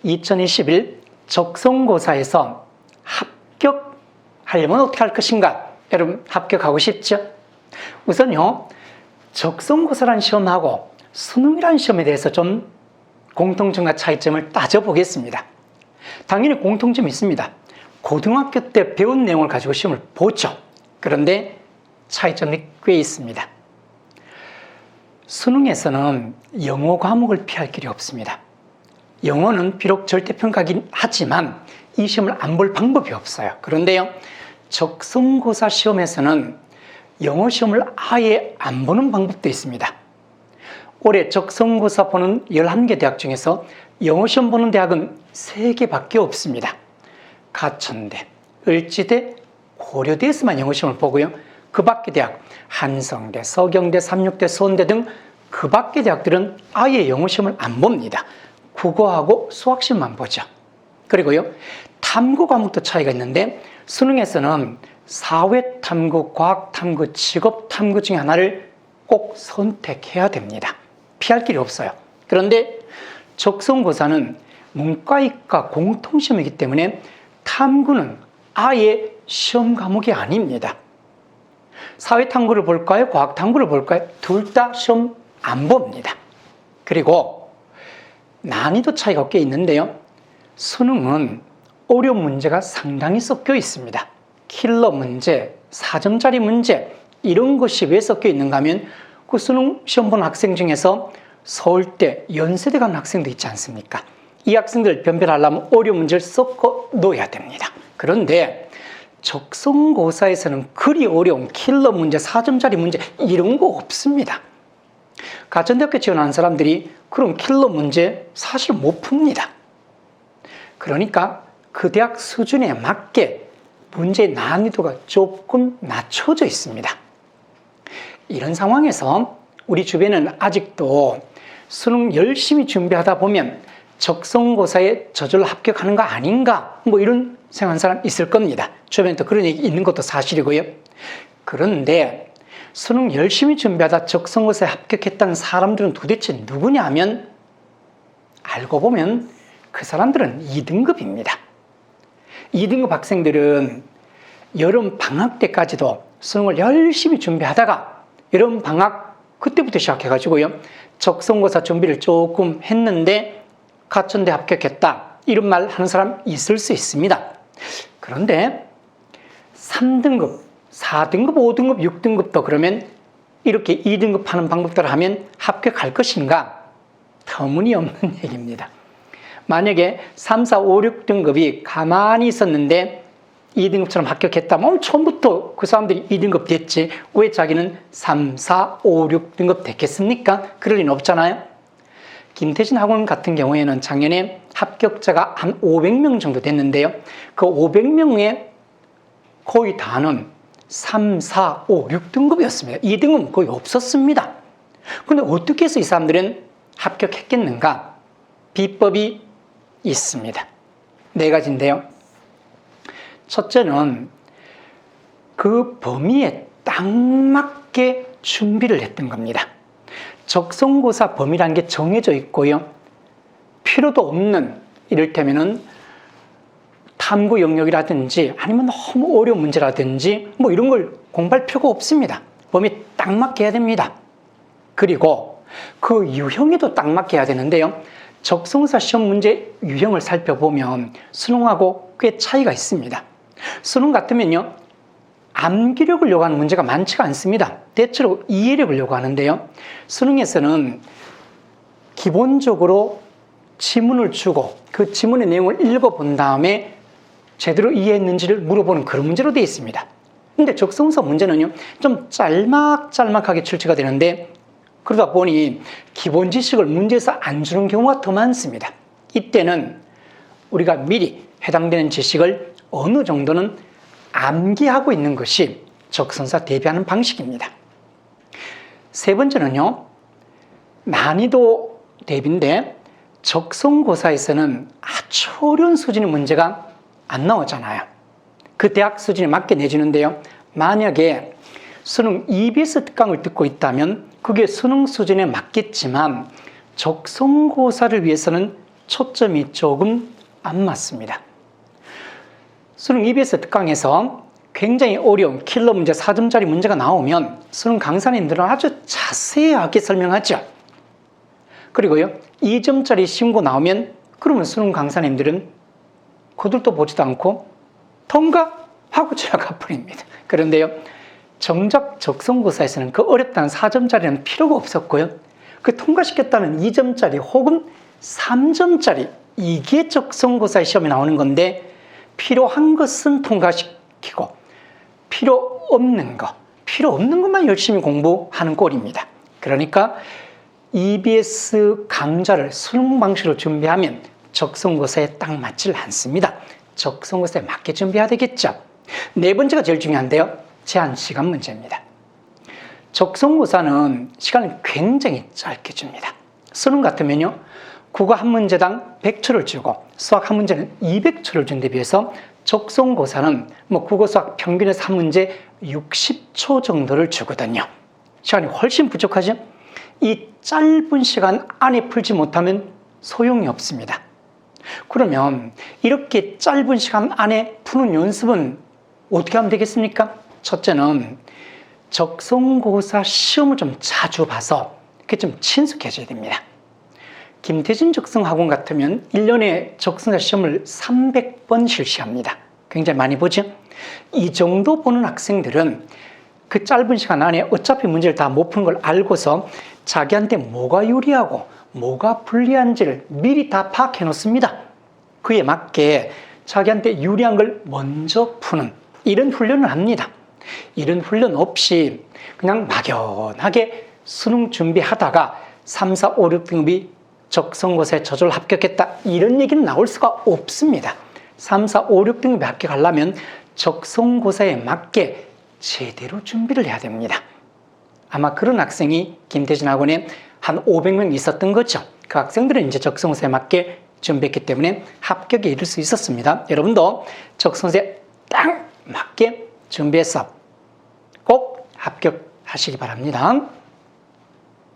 2021 적성고사에서 합격하려면 어떻게 할 것인가? 여러분 합격하고 싶죠? 우선요, 적성고사라는 시험하고 수능이라는 시험에 대해서 좀 공통점과 차이점을 따져보겠습니다. 당연히 공통점이 있습니다. 고등학교 때 배운 내용을 가지고 시험을 보죠. 그런데 차이점이 꽤 있습니다. 수능에서는 영어 과목을 피할 길이 없습니다. 영어는 비록 절대평가긴 하지만 이 시험을 안 볼 방법이 없어요. 그런데요, 적성고사 시험에서는 영어 시험을 아예 안 보는 방법도 있습니다. 올해 적성고사 보는 11개 대학 중에서 영어 시험 보는 대학은 3개밖에 없습니다. 가천대, 을지대, 고려대에서만 영어 시험을 보고요. 그 밖의 대학, 한성대, 서경대, 삼육대, 서원대 등 그 밖의 대학들은 아예 영어 시험을 안 봅니다. 국어하고 수학 시험만 보죠. 그리고요, 탐구 과목도 차이가 있는데 수능에서는 사회탐구, 과학탐구, 직업탐구 중에 하나를 꼭 선택해야 됩니다. 피할 길이 없어요. 그런데 적성고사는 문과이과 공통시험이기 때문에 탐구는 아예 시험 과목이 아닙니다. 사회탐구를 볼까요? 과학탐구를 볼까요? 둘 다 시험 안 봅니다. 그리고 난이도 차이가 꽤 있는데요. 수능은 어려운 문제가 상당히 섞여 있습니다. 킬러 문제, 4점짜리 문제 이런 것이 왜 섞여 있는가 하면 그 수능 시험 보는 학생 중에서 서울대, 연세대 가는 학생도 있지 않습니까? 이 학생들 변별하려면 어려운 문제를 섞어 놓아야 됩니다. 그런데 적성고사에서는 그리 어려운 킬러 문제, 4점짜리 문제 이런 거 없습니다. 가천대학교 지원하는 사람들이 그런 킬러 문제 사실 못 풉니다. 그러니까 그 대학 수준에 맞게 문제의 난이도가 조금 낮춰져 있습니다. 이런 상황에서 우리 주변은 아직도 수능 열심히 준비하다 보면 적성고사에 저절로 합격하는 거 아닌가 뭐 이런 생각하는 사람 있을 겁니다. 주변에 또 그런 얘기 있는 것도 사실이고요. 그런데 수능 열심히 준비하다 적성고사에 합격했다는 사람들은 도대체 누구냐 하면 알고 보면 그 사람들은 2등급입니다. 2등급 학생들은 여름 방학 때까지도 수능을 열심히 준비하다가 여름 방학 그때부터 시작해가지고요, 적성고사 준비를 조금 했는데 가천대 합격했다 이런 말 하는 사람 있을 수 있습니다. 그런데 3등급, 4등급, 5등급, 6등급도 그러면 이렇게 2등급 하는 방법대로 하면 합격할 것인가? 터무니없는 얘기입니다. 만약에 3, 4, 5, 6등급이 가만히 있었는데 2등급처럼 합격했다면 처음부터 그 사람들이 2등급 됐지 왜 자기는 3, 4, 5, 6등급 됐겠습니까? 그럴 리는 없잖아요. 김태진 학원 같은 경우에는 작년에 합격자가 한 500명 정도 됐는데요. 그 500명의 거의 다는 3, 4, 5, 6등급이었습니다. 2등급은 거의 없었습니다. 그런데 어떻게 해서 이 사람들은 합격했겠는가? 비법이 있습니다. 4가지인데요. 첫째는 그 범위에 딱 맞게 준비를 했던 겁니다. 적성고사 범위라는 게 정해져 있고요. 필요도 없는 이를테면은 탐구 영역이라든지 아니면 너무 어려운 문제라든지 뭐 이런 걸 공부할 필요가 없습니다. 범위에 딱 맞게 해야 됩니다. 그리고 그 유형에도 딱 맞게 해야 되는데요. 적성고사 시험 문제 유형을 살펴보면 수능하고 꽤 차이가 있습니다. 수능 같으면요, 암기력을 요구하는 문제가 많지가 않습니다. 대체로 이해력을 요구하는데요. 수능에서는 기본적으로 지문을 주고 그 지문의 내용을 읽어본 다음에 제대로 이해했는지를 물어보는 그런 문제로 되어 있습니다. 근데 적성고사 문제는요, 좀 짤막짤막하게 출제가 되는데 그러다 보니 기본 지식을 문제에서 안 주는 경우가 더 많습니다. 이때는 우리가 미리 해당되는 지식을 어느 정도는 암기하고 있는 것이 적성고사 대비하는 방식입니다. 3번째는요, 난이도 대비인데 적성고사에서는 아주 어려운 수준의 문제가 안 나오잖아요. 그 대학 수준에 맞게 내주는데요. 만약에 수능 EBS 특강을 듣고 있다면 그게 수능 수준에 맞겠지만 적성고사를 위해서는 초점이 조금 안 맞습니다. 수능 EBS 특강에서 굉장히 어려운 킬러 문제 4점짜리 문제가 나오면 수능 강사님들은 아주 자세하게 설명하죠. 그리고요, 2점짜리 신고 나오면 그러면 수능 강사님들은 거들떠 보지도 않고 통과하고 지나가 버립니다. 그런데요, 정작 적성고사에서는 그 어렵다는 4점짜리는 필요가 없었고요, 그 통과시켰다는 2점짜리 혹은 3점짜리, 이게 적성고사의 시험에 나오는 건데, 필요한 것은 통과시키고 필요 없는 것만 열심히 공부하는 꼴입니다. 그러니까 EBS 강좌를 수능 방식으로 준비하면 적성고사에 딱 맞질 않습니다. 적성고사에 맞게 준비해야 되겠죠. 네 번째가 제일 중요한데요, 제한 시간 문제입니다. 적성고사는 시간을 굉장히 짧게 줍니다. 수능 같으면요, 국어 한 문제당 100초를 주고 수학 한 문제는 200초를 준 데 비해서 적성고사는 국어 수학 평균에서 한 문제 60초 정도를 주거든요. 시간이 훨씬 부족하죠? 이 짧은 시간 안에 풀지 못하면 소용이 없습니다. 그러면 이렇게 짧은 시간 안에 푸는 연습은 어떻게 하면 되겠습니까? 첫째는 적성고사 시험을 좀 자주 봐서 그게 좀 친숙해져야 됩니다. 김태진 적성학원 같으면 1년에 적성고사 시험을 300번 실시합니다. 굉장히 많이 보죠? 이 정도 보는 학생들은 그 짧은 시간 안에 어차피 문제를 다 못 푼 걸 알고서 자기한테 뭐가 유리하고 뭐가 불리한지를 미리 다 파악해 놓습니다. 그에 맞게 자기한테 유리한 걸 먼저 푸는 이런 훈련을 합니다. 이런 훈련 없이 그냥 막연하게 수능 준비하다가 3, 4, 5, 6등급이 적성고사에 저절로 합격했다, 이런 얘기는 나올 수가 없습니다. 3, 4, 5, 6등급에 합격하려면 적성고사에 맞게 제대로 준비를 해야 됩니다. 아마 그런 학생이 김태진 학원에 한 500명 있었던 거죠. 그 학생들은 이제 적성고사에 맞게 준비했기 때문에 합격에 이를 수 있었습니다. 여러분도 적성고사에 딱 맞게 준비해서 꼭 합격하시기 바랍니다.